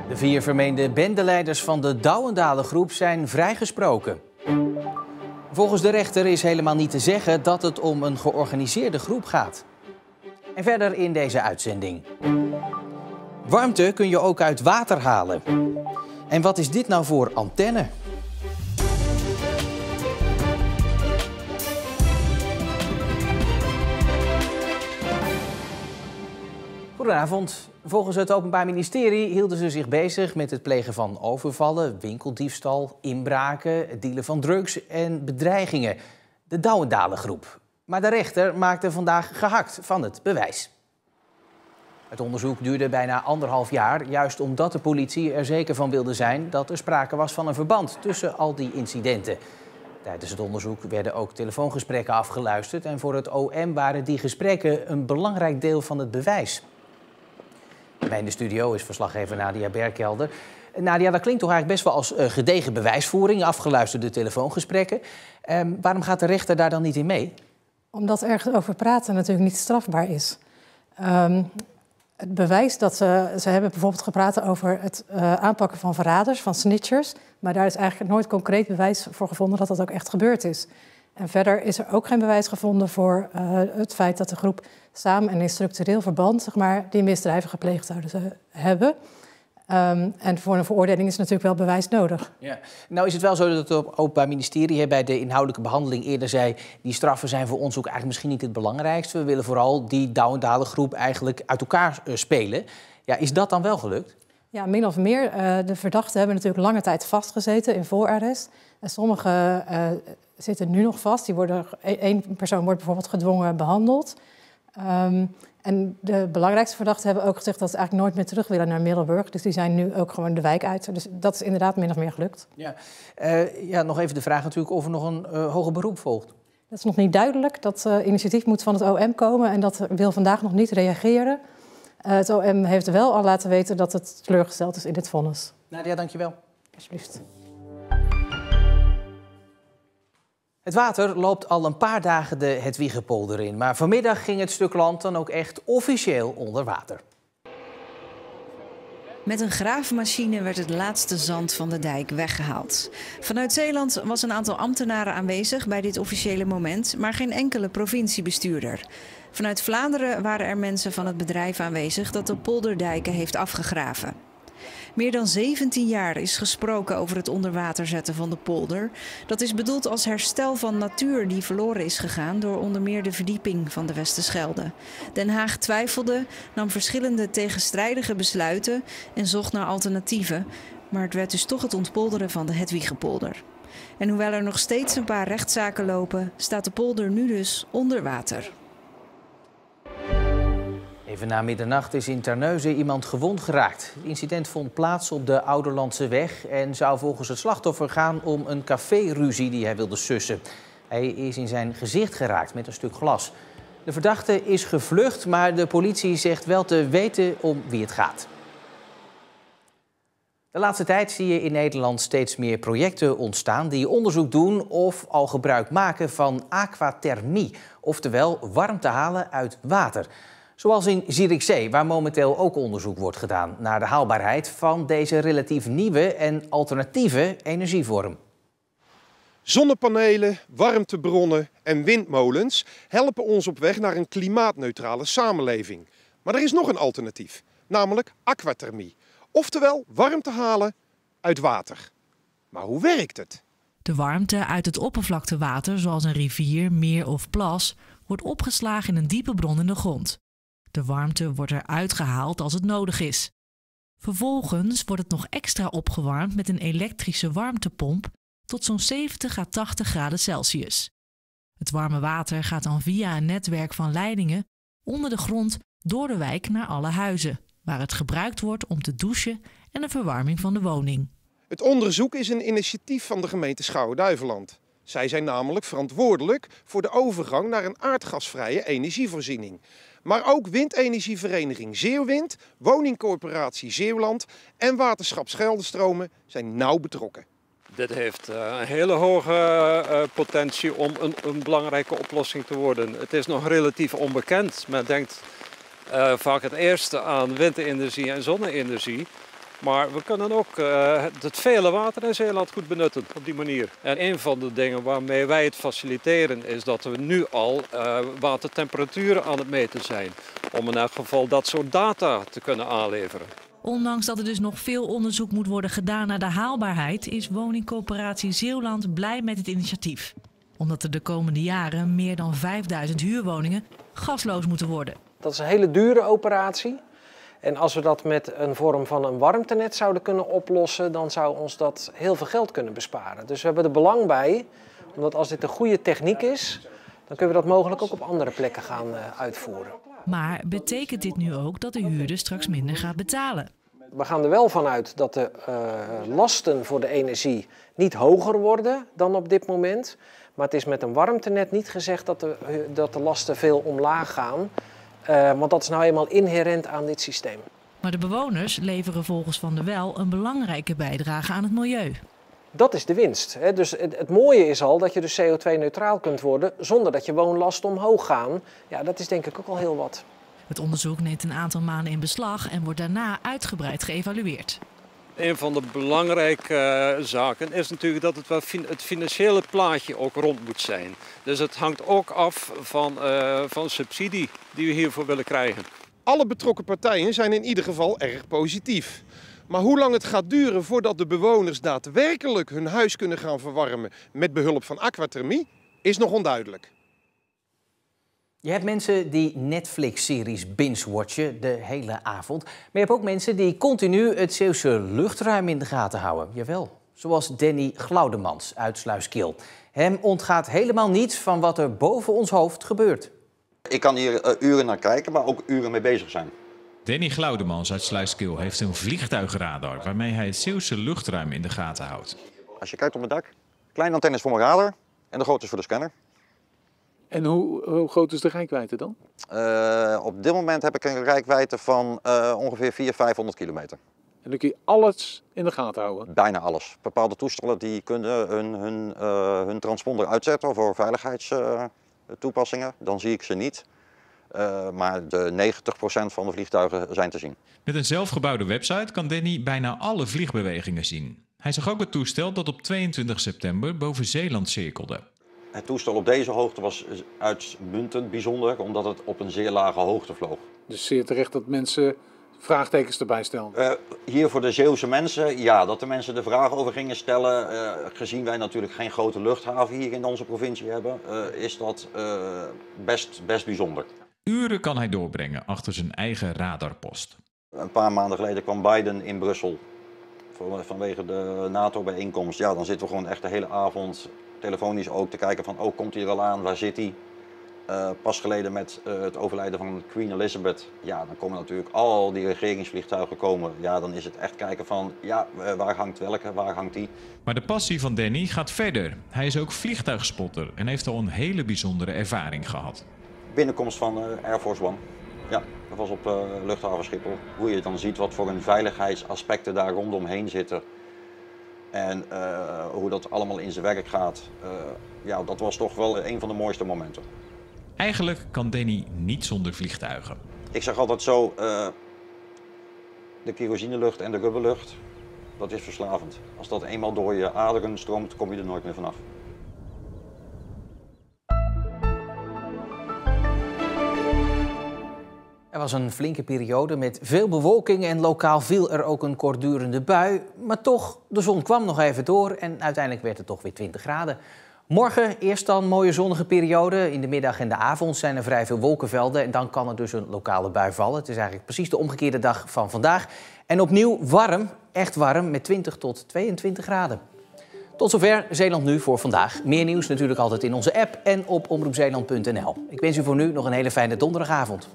De 4 vermeende bendeleiders van de Douwendalengroep zijn vrijgesproken. Volgens de rechter is helemaal niet te zeggen dat het om een georganiseerde groep gaat. En verder in deze uitzending. Warmte kun je ook uit water halen. En wat is dit nou voor antenne? Goedenavond. Volgens het Openbaar Ministerie hielden ze zich bezig met het plegen van overvallen, winkeldiefstal, inbraken, het dealen van drugs en bedreigingen. De Douwendalengroep. Maar de rechter maakte vandaag gehakt van het bewijs. Het onderzoek duurde bijna 1,5 jaar, juist omdat de politie er zeker van wilde zijn dat er sprake was van een verband tussen al die incidenten. Tijdens het onderzoek werden ook telefoongesprekken afgeluisterd en voor het OM waren die gesprekken een belangrijk deel van het bewijs. Bij in de studio is verslaggever Nadia Berkelder. Nadia, dat klinkt toch eigenlijk best wel als gedegen bewijsvoering, afgeluisterde telefoongesprekken. Waarom gaat de rechter daar dan niet in mee? Omdat ergens over praten natuurlijk niet strafbaar is. Het bewijs dat ze hebben bijvoorbeeld gepraat over het aanpakken van verraders, van snitchers. Maar daar is eigenlijk nooit concreet bewijs voor gevonden dat dat ook echt gebeurd is. En verder is er ook geen bewijs gevonden voor het feit dat de groep samen en in structureel verband, zeg maar, die misdrijven gepleegd zouden hebben. En voor een veroordeling is natuurlijk wel bewijs nodig. Ja. Nou is het wel zo dat het Openbaar Ministerie bij de inhoudelijke behandeling eerder zei, die straffen zijn voor ons ook eigenlijk misschien niet het belangrijkste. We willen vooral die Douwendalengroep eigenlijk uit elkaar spelen. Ja, is dat dan wel gelukt? Ja, min of meer. De verdachten hebben natuurlijk lange tijd vastgezeten in voorarrest. En sommigen zitten nu nog vast. Eén persoon wordt bijvoorbeeld gedwongen behandeld. En de belangrijkste verdachten hebben ook gezegd dat ze eigenlijk nooit meer terug willen naar Middelburg. Dus die zijn nu ook gewoon de wijk uit. Dus dat is inderdaad min of meer gelukt. Ja, nog even de vraag natuurlijk of er nog een hoger beroep volgt. Dat is nog niet duidelijk. Dat initiatief moet van het OM komen en dat wil vandaag nog niet reageren. Het OM heeft wel al laten weten dat het teleurgesteld is in dit vonnis. Nadia, dankjewel. Alsjeblieft. Het water loopt al een paar dagen de Hedwiggepolder in. Maar vanmiddag ging het stuk land dan ook echt officieel onder water. Met een graafmachine werd het laatste zand van de dijk weggehaald. Vanuit Zeeland was een aantal ambtenaren aanwezig bij dit officiële moment, maar geen enkele provinciebestuurder. Vanuit Vlaanderen waren er mensen van het bedrijf aanwezig dat de polderdijken heeft afgegraven. Meer dan 17 jaar is gesproken over het onder water zetten van de polder. Dat is bedoeld als herstel van natuur die verloren is gegaan door onder meer de verdieping van de Westerschelde. Den Haag twijfelde, nam verschillende tegenstrijdige besluiten en zocht naar alternatieven. Maar het werd dus toch het ontpolderen van de Hedwiggepolder. En hoewel er nog steeds een paar rechtszaken lopen, staat de polder nu dus onder water. Even na middernacht is in Terneuzen iemand gewond geraakt. Het incident vond plaats op de Ouderlandse weg en zou volgens het slachtoffer gaan om een caféruzie die hij wilde sussen. Hij is in zijn gezicht geraakt met een stuk glas. De verdachte is gevlucht, maar de politie zegt wel te weten om wie het gaat. De laatste tijd zie je in Nederland steeds meer projecten ontstaan die onderzoek doen of al gebruik maken van aquathermie, oftewel warmte halen uit water. Zoals in Zierikzee, waar momenteel ook onderzoek wordt gedaan naar de haalbaarheid van deze relatief nieuwe en alternatieve energievorm. Zonnepanelen, warmtebronnen en windmolens helpen ons op weg naar een klimaatneutrale samenleving. Maar er is nog een alternatief, namelijk aquathermie. Oftewel warmte halen uit water. Maar hoe werkt het? De warmte uit het oppervlaktewater, zoals een rivier, meer of plas, wordt opgeslagen in een diepe bron in de grond. De warmte wordt eruit gehaald als het nodig is. Vervolgens wordt het nog extra opgewarmd met een elektrische warmtepomp tot zo'n 70 à 80 graden Celsius. Het warme water gaat dan via een netwerk van leidingen onder de grond door de wijk naar alle huizen, waar het gebruikt wordt om te douchen en de verwarming van de woning. Het onderzoek is een initiatief van de gemeente Schouwen-Duiveland. Zij zijn namelijk verantwoordelijk voor de overgang naar een aardgasvrije energievoorziening. Maar ook windenergievereniging Zeeuwwind, woningcorporatie Zeeuwland en waterschap Scheldestromen zijn nauw betrokken. Dit heeft een hele hoge potentie om een belangrijke oplossing te worden. Het is nog relatief onbekend. Men denkt vaak het eerste aan windenergie en zonne-energie. Maar we kunnen ook het vele water in Zeeland goed benutten op die manier. En een van de dingen waarmee wij het faciliteren is dat we nu al watertemperaturen aan het meten zijn. Om in elk geval dat soort data te kunnen aanleveren. Ondanks dat er dus nog veel onderzoek moet worden gedaan naar de haalbaarheid, is woningcoöperatie Zeeuwland blij met het initiatief. Omdat er de komende jaren meer dan 5000 huurwoningen gasloos moeten worden. Dat is een hele dure operatie. En als we dat met een vorm van een warmtenet zouden kunnen oplossen, dan zou ons dat heel veel geld kunnen besparen. Dus we hebben er belang bij, omdat als dit een goede techniek is, dan kunnen we dat mogelijk ook op andere plekken gaan uitvoeren. Maar betekent dit nu ook dat de huurder straks minder gaat betalen? We gaan er wel vanuit dat de lasten voor de energie niet hoger worden dan op dit moment. Maar het is met een warmtenet niet gezegd dat de lasten veel omlaag gaan. Want dat is nou eenmaal inherent aan dit systeem. Maar de bewoners leveren volgens Van der Wel een belangrijke bijdrage aan het milieu. Dat is de winst. Dus het mooie is al dat je dus CO2-neutraal kunt worden zonder dat je woonlasten omhoog gaan. Ja, dat is denk ik ook al heel wat. Het onderzoek neemt een aantal maanden in beslag en wordt daarna uitgebreid geëvalueerd. Een van de belangrijke zaken is natuurlijk dat het financiële plaatje ook rond moet zijn. Dus het hangt ook af van subsidie die we hiervoor willen krijgen. Alle betrokken partijen zijn in ieder geval erg positief. Maar hoe lang het gaat duren voordat de bewoners daadwerkelijk hun huis kunnen gaan verwarmen met behulp van aquathermie, is nog onduidelijk. Je hebt mensen die Netflix-series binge-watchen de hele avond. Maar je hebt ook mensen die continu het Zeeuwse luchtruim in de gaten houden. Jawel, zoals Danny Glaudemans uit Sluiskil. Hem ontgaat helemaal niets van wat er boven ons hoofd gebeurt. Ik kan hier uren naar kijken, maar ook uren mee bezig zijn. Danny Glaudemans uit Sluiskil heeft een vliegtuigradar waarmee hij het Zeeuwse luchtruim in de gaten houdt. Als je kijkt op mijn dak, kleine antennes voor mijn radar en de grote is voor de scanner. En hoe groot is de reikwijdte dan? Op dit moment heb ik een reikwijdte van ongeveer 400-500 kilometer. En dan kun je alles in de gaten houden? Bijna alles. Bepaalde toestellen die kunnen hun transponder uitzetten voor veiligheidstoepassingen. Dan zie ik ze niet. Maar de 90% van de vliegtuigen zijn te zien. Met een zelfgebouwde website kan Danny bijna alle vliegbewegingen zien. Hij zag ook het toestel dat op 22 september boven Zeeland cirkelde. Het toestel op deze hoogte was uitmuntend bijzonder, omdat het op een zeer lage hoogte vloog. Dus zeer terecht dat mensen vraagtekens erbij stellen? Hier voor de Zeeuwse mensen, ja, dat de mensen er vragen over gingen stellen. Gezien wij natuurlijk geen grote luchthaven hier in onze provincie hebben, is dat best bijzonder. Uren kan hij doorbrengen achter zijn eigen radarpost. Een paar maanden geleden kwam Biden in Brussel vanwege de NATO-bijeenkomst. Ja, dan zitten we gewoon echt de hele avond telefonisch ook te kijken van, komt hij er al aan, waar zit hij? Pas geleden met het overlijden van Queen Elizabeth, ja, dan komen natuurlijk al die regeringsvliegtuigen komen. Ja, dan is het echt kijken van, ja, waar hangt welke, waar hangt die? Maar de passie van Danny gaat verder. Hij is ook vliegtuigspotter en heeft al een hele bijzondere ervaring gehad. Binnenkomst van Air Force One. Ja, dat was op luchthaven Schiphol. Hoe je dan ziet wat voor een veiligheidsaspecten daar rondomheen zitten. En hoe dat allemaal in zijn werk gaat. Ja, dat was toch wel een van de mooiste momenten. Eigenlijk kan Danny niet zonder vliegtuigen. Ik zeg altijd zo, de kerosinelucht en de rubberlucht, dat is verslavend. Als dat eenmaal door je aderen stroomt, kom je er nooit meer vanaf. Er was een flinke periode met veel bewolking en lokaal viel er ook een kortdurende bui. Maar toch, de zon kwam nog even door en uiteindelijk werd het toch weer 20 graden. Morgen eerst dan mooie zonnige periode. In de middag en de avond zijn er vrij veel wolkenvelden en dan kan er dus een lokale bui vallen. Het is eigenlijk precies de omgekeerde dag van vandaag. En opnieuw warm, echt warm, met 20 tot 22 graden. Tot zover Zeeland Nu voor vandaag. Meer nieuws natuurlijk altijd in onze app en op omroepzeeland.nl. Ik wens u voor nu nog een hele fijne donderdagavond.